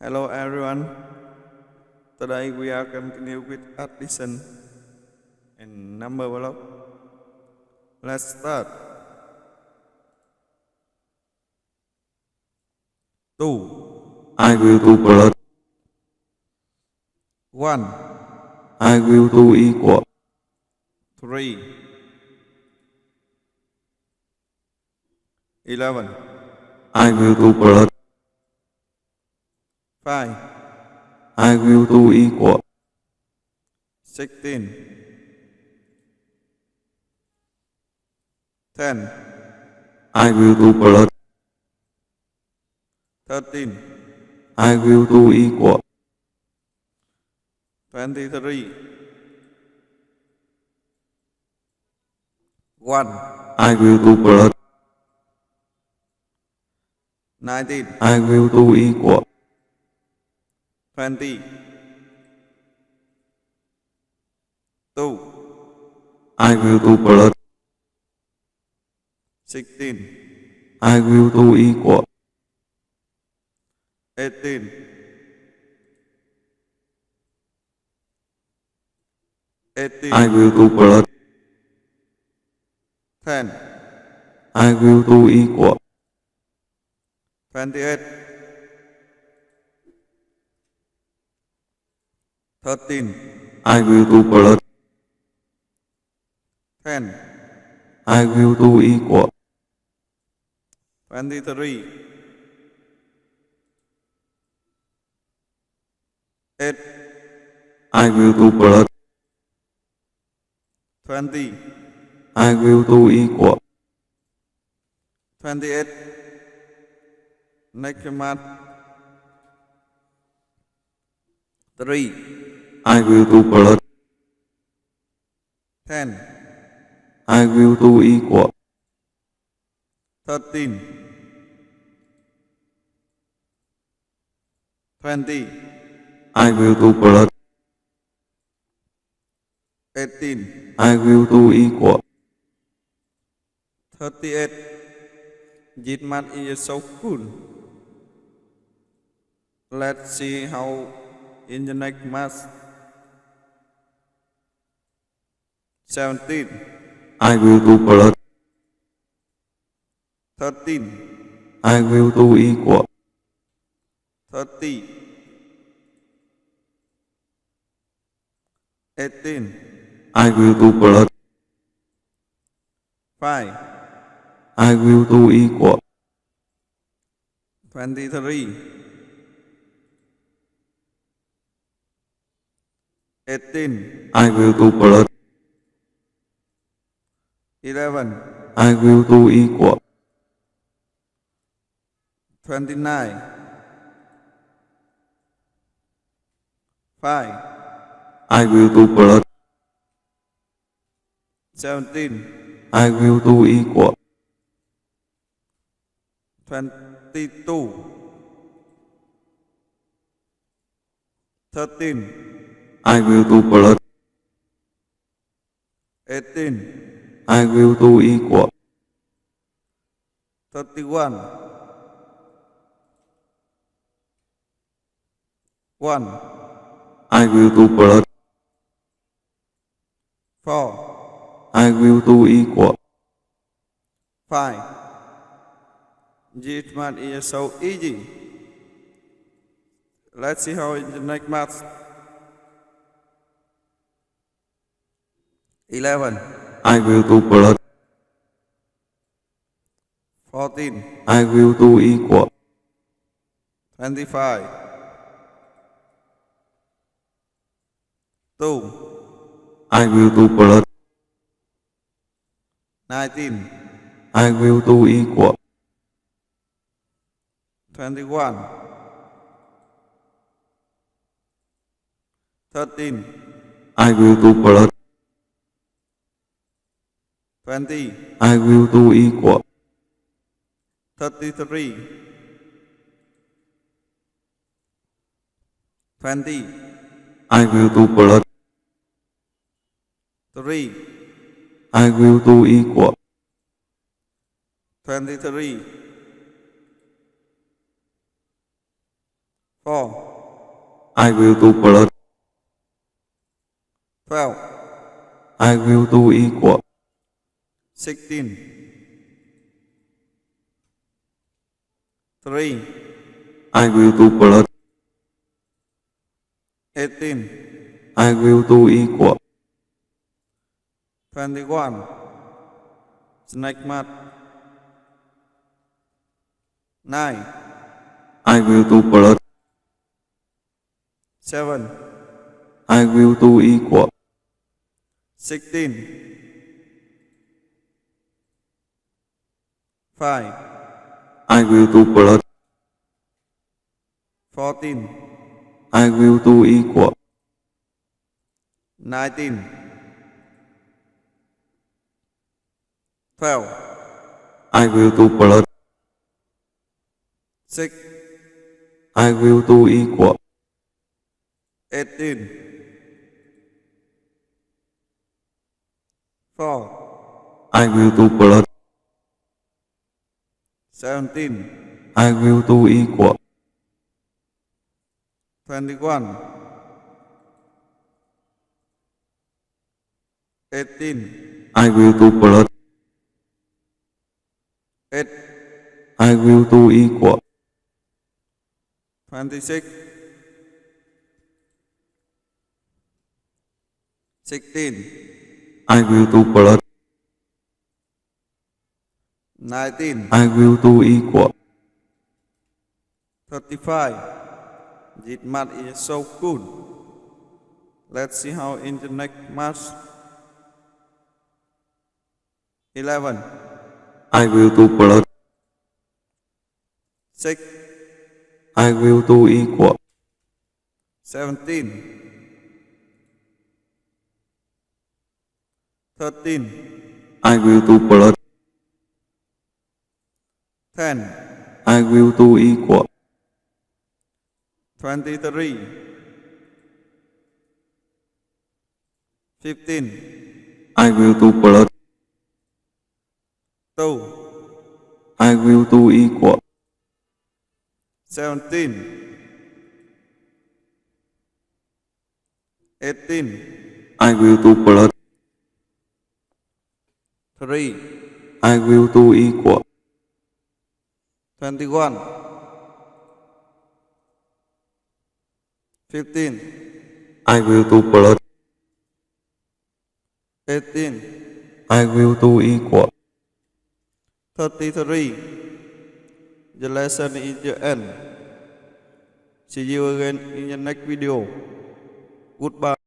Hello everyone. Today we are continue with addition and number block. Let's start. 2. I will do blood. 1. I will do equal. 3. 11. I will do blood. 5. I will do equal. 16. 10. I will do blood. 13. I will do equal. 23. 1. I will do blood. 19. I will do equal. 20. 2. I will do blood. 16. I will do equal. 18. 18. I will do blood. 10. I will do equal. 28. 13. I will do blood. 10. I will do equal. 23. 8. I will do blood. 20. I will do equal. 28. Next math. 3. I will do blood. 10. I will do equal. 13. 20. I will do blood. 18. I will do equal. 38. This math is so cool. Let's see how in the next math. 17. I will do blood. 13. I will do equal. 30. 18. I will do blood. 5. I will do equal. 23. 18. I will do blood. 11. I will do equal. 29. 5. I will do blood. 17. I will do equal. 22. 13. I will do blood. 18. I will do equal. 31. 1. I will do blood. 4. I will do equal. 5. This math is so easy. Let's see how in the next math. 11. I will do blood. 14. I will do equal. 25. 2. I will do blood. 19. I will do equal. 21. 13. I will do blood. 20. I will do equal. 33. 20. I will do blood. 3. I will do equal. 23. 4, I will do blood. 12, I will do equal. 16, 3, I will do blood. 18, I will do equal. 21, snake mat. 9, I will do blood. 7, I will do equal. 16, 5, I will do blood. 14, I will do equal. 19, 12, I will do blood. 6, I will do equal. 18, 4, I will do blood. 17, I will do equal. 21, 18, I will do blood. 8, I will do equal. 26, 16, I will do blood. 19, I will do equal. 35. This math is so good. Let's see how in the next math. 11, I will do blood. 6, I will do equal. 17, 13, I will do blood. 10, I will do equal. 23, 15, I will do blood. 2, I will do equal. 17, 18, I will do blood. 3, I will do equal. 21, 15, I will do blood. 18, I will do equal. 33. The lesson is the end. See you again in the next video. Goodbye.